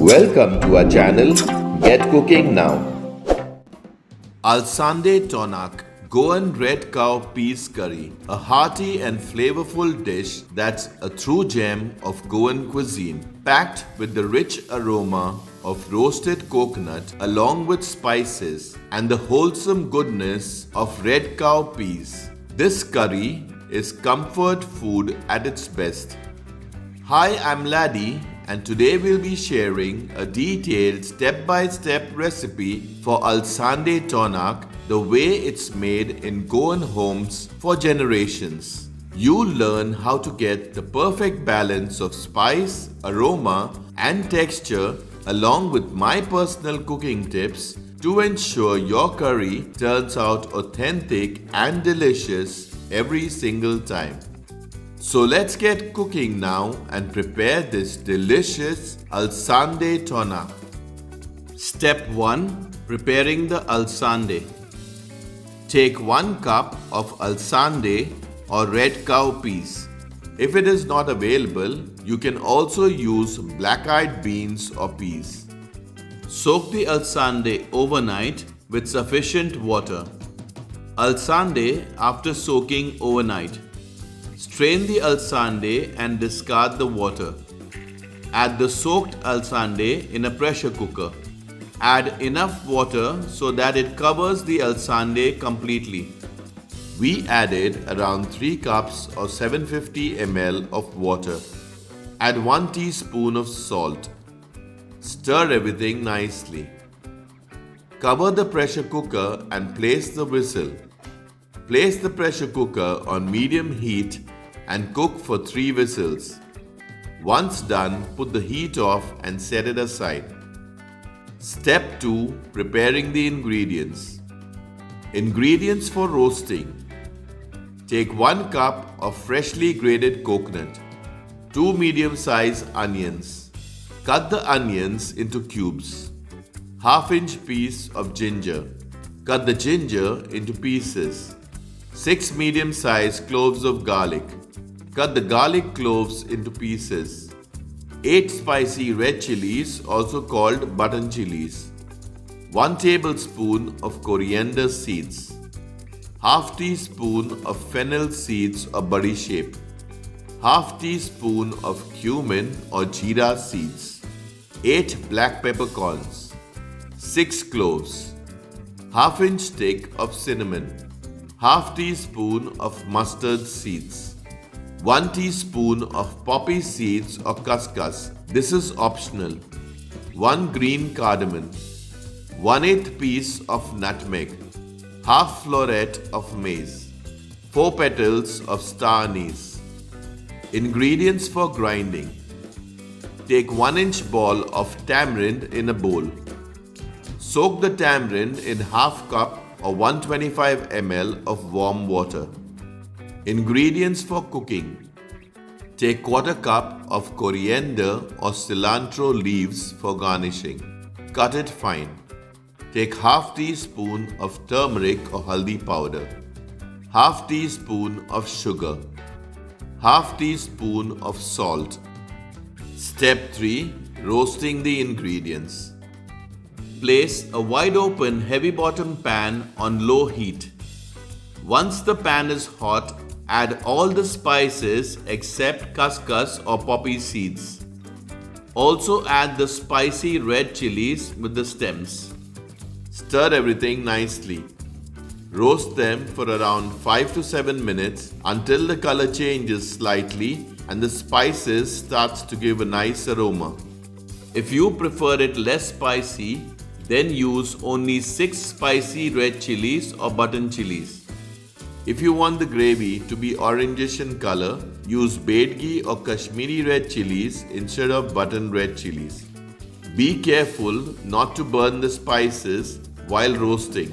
Welcome to our channel, Get Cooking Now. Alsande Tonak, Goan Redcowpeascurry, a hearty and flavorful dish that's a true gem of Goan cuisine, packed with the rich aroma of roasted coconut along with spices and the wholesome goodness of red cow peas. This curry is comfort food at its best. Hi, I'm Laddie, and today we'll be sharing a detailed step-by-step recipe for Alsande Tonak, the way it's made in Goan homes for generations. You'll learn how to get the perfect balance of spice, aroma, and texture along with my personal cooking tips to ensure your curry turns out authentic and delicious every single time. So let's get cooking now and prepare this delicious Alsande Tonak. Step 1. Preparing the alsande. Take 1 cup of alsande or red cow peas. If it is not available, you can also use black-eyed beans or peas. Soak the alsande overnight with sufficient water. Alsande after soaking overnight. Strain the alsande and discard the water. Add the soaked alsande in a pressure cooker. Add enough water so that it covers the alsande completely. We added around 3 cups or 750 ml of water. Add 1 teaspoon of salt. Stir everything nicely. Cover the pressure cooker and place the whistle. Place the pressure cooker on medium heat and cook for 3 whistles. Once done, put the heat off and set it aside. Step 2. Preparing the ingredients. Ingredients for roasting. Take 1 cup of freshly grated coconut, 2 medium-sized onions. Cut the onions into cubes. Half-inch piece of ginger. Cut the ginger into pieces. 6 medium-sized cloves of garlic. Cut the garlic cloves into pieces. 8 spicy red chilies, also called button chilies. 1 tablespoon of coriander seeds. Half teaspoon of fennel seeds or buddy shape. Half teaspoon of cumin or jeera seeds. 8 black peppercorns. 6 cloves. Half-inch stick of cinnamon. Half teaspoon of mustard seeds. 1 teaspoon of poppy seeds or couscous. This is optional. 1 green cardamom. 1/8 piece of nutmeg. Half floret of mace. 4 petals of star anise. Ingredients for grinding. Take 1-inch ball of tamarind in a bowl. Soak the tamarind in half cup or 125 ml of warm water. Ingredients for cooking. Take 1/4 cup of coriander or cilantro leaves for garnishing. Cut it fine. Take half teaspoon of turmeric or haldi powder. Half teaspoon of sugar. Half teaspoon of salt. Step 3. Roasting the ingredients. Place a wide open heavy bottom pan on low heat. Once the pan is hot, add all the spices except couscous or poppy seeds. Also add the spicy red chilies with the stems. Stir everything nicely. Roast them for around 5 to 7 minutes until the color changes slightly and the spices starts to give a nice aroma. If you prefer it less spicy, then use only 6 spicy red chilies or button chilies. If you want the gravy to be orangish in color, use Bedgi or Kashmiri red chilies instead of button red chilies. Be careful not to burn the spices while roasting.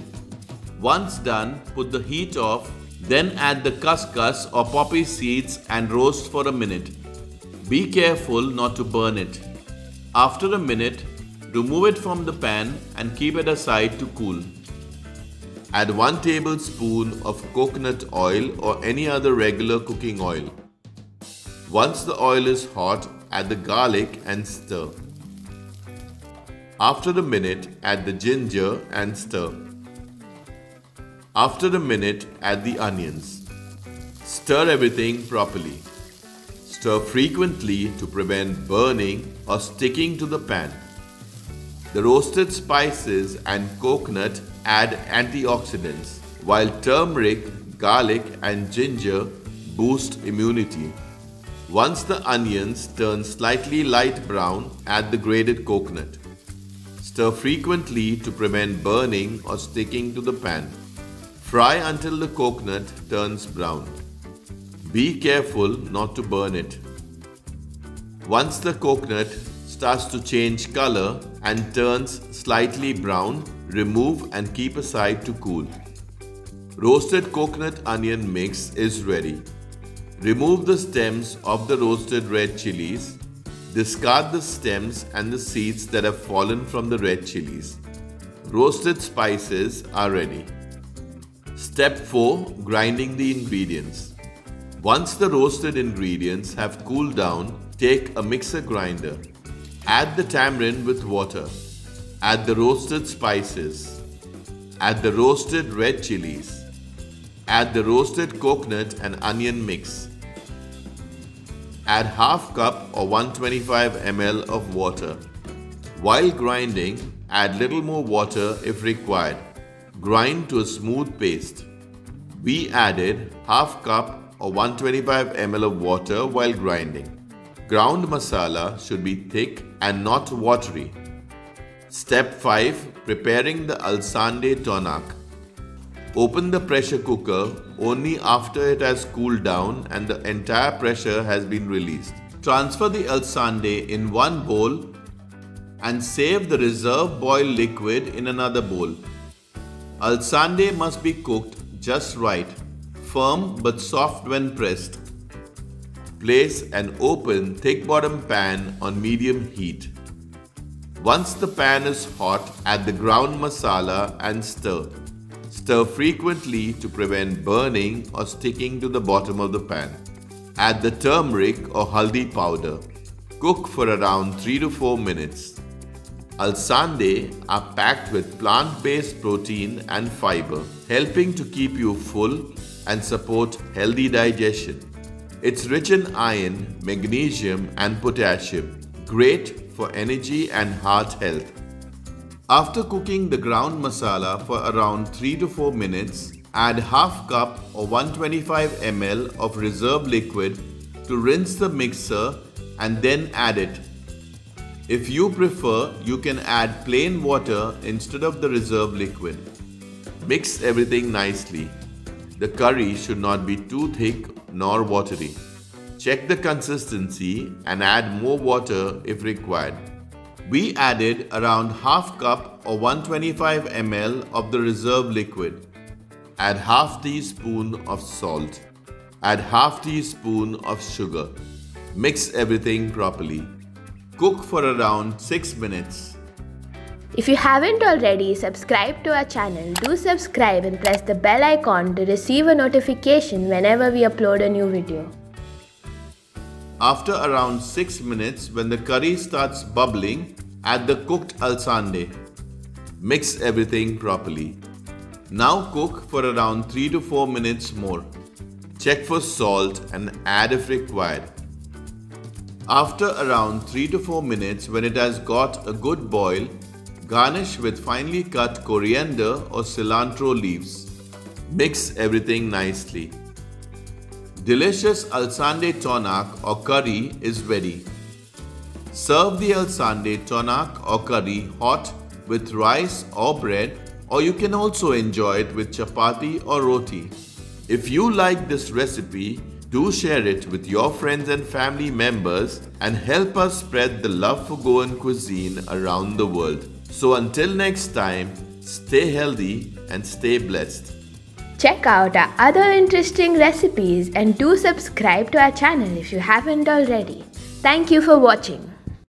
Once done, put the heat off, then add the couscous or poppy seeds and roast for a minute. Be careful not to burn it. After a minute, remove it from the pan and keep it aside to cool. Add 1 tablespoon of coconut oil or any other regular cooking oil. Once the oil is hot, add the garlic and stir. After a minute, add the ginger and stir. After a minute, add the onions. Stir everything properly. Stir frequently to prevent burning or sticking to the pan. The roasted spices and coconut add antioxidants, while turmeric, garlic, and ginger boost immunity. Once the onions turn slightly light brown, add the grated coconut. Stir frequently to prevent burning or sticking to the pan. Fry until the coconut turns brown. Be careful not to burn it. Once the coconut starts to change color and turns slightly brown, remove and keep aside to cool. Roasted coconut onion mix is ready. Remove the stems of the roasted red chilies. Discard the stems and the seeds that have fallen from the red chilies. Roasted spices are ready. Step 4. Grinding the ingredients. Once the roasted ingredients have cooled down, take a mixer grinder. Add the tamarind with water. Add the roasted spices. Add the roasted red chilies. Add the roasted coconut and onion mix. Add half cup or 125 ml of water. While grinding, add little more water if required. Grind to a smooth paste. We added half cup or 125 ml of water while grinding. Ground masala should be thick and not watery. Step 5. Preparing the alsandetonak. Open the pressure cooker only after it has cooled down and the entire pressure has been released. Transfer the alsande in one bowl and save the reserve boiled liquid in another bowl. Alsande must be cooked just right, firm but soft when pressed. Place an open, thick bottom pan on medium heat. Once the pan is hot, add the ground masala and stir. Stir frequently to prevent burning or sticking to the bottom of the pan. Add the turmeric or haldi powder. Cook for around 3 to 4 minutes. Alsande are packed with plant-based protein and fiber, helping to keep you full and support healthy digestion. It's rich in iron, magnesium, and potassium, great for energy and heart health. After cooking the ground masala for around 3 to 4 minutes, add half cup or 125 ml of reserve liquid to rinse the mixer and then add it. If you prefer, you can add plain water instead of the reserve liquid. Mix everything nicely. The curry should not be too thick nor watery. Check the consistency and add more water if required. We added around half cup or 125 ml of the reserve liquid. Add half teaspoon of salt. Add half teaspoon of sugar. Mix everything properly. Cook for around 6 minutes. If you haven't already subscribed to our channel, do subscribe and press the bell icon to receive a notification whenever we upload a new video. After around 6 minutes, when the curry starts bubbling, add the cooked alsande. Mix everything properly. Now cook for around 3 to 4 minutes more. Check for salt and add if required. After around 3 to 4 minutes, when it has got a good boil, garnish with finely cut coriander or cilantro leaves. Mix everything nicely. Delicious alsandetonak or curry is ready. Serve the alsandetonak or curry hot with rice or bread, or you can also enjoy it with chapati or roti. If you like this recipe, do share it with your friends and family members and help us spread the love for Goan cuisine around the world. So until next time, stay healthy and stay blessed. Check out our other interesting recipes and do subscribe to our channel if you haven't already. Thank you for watching.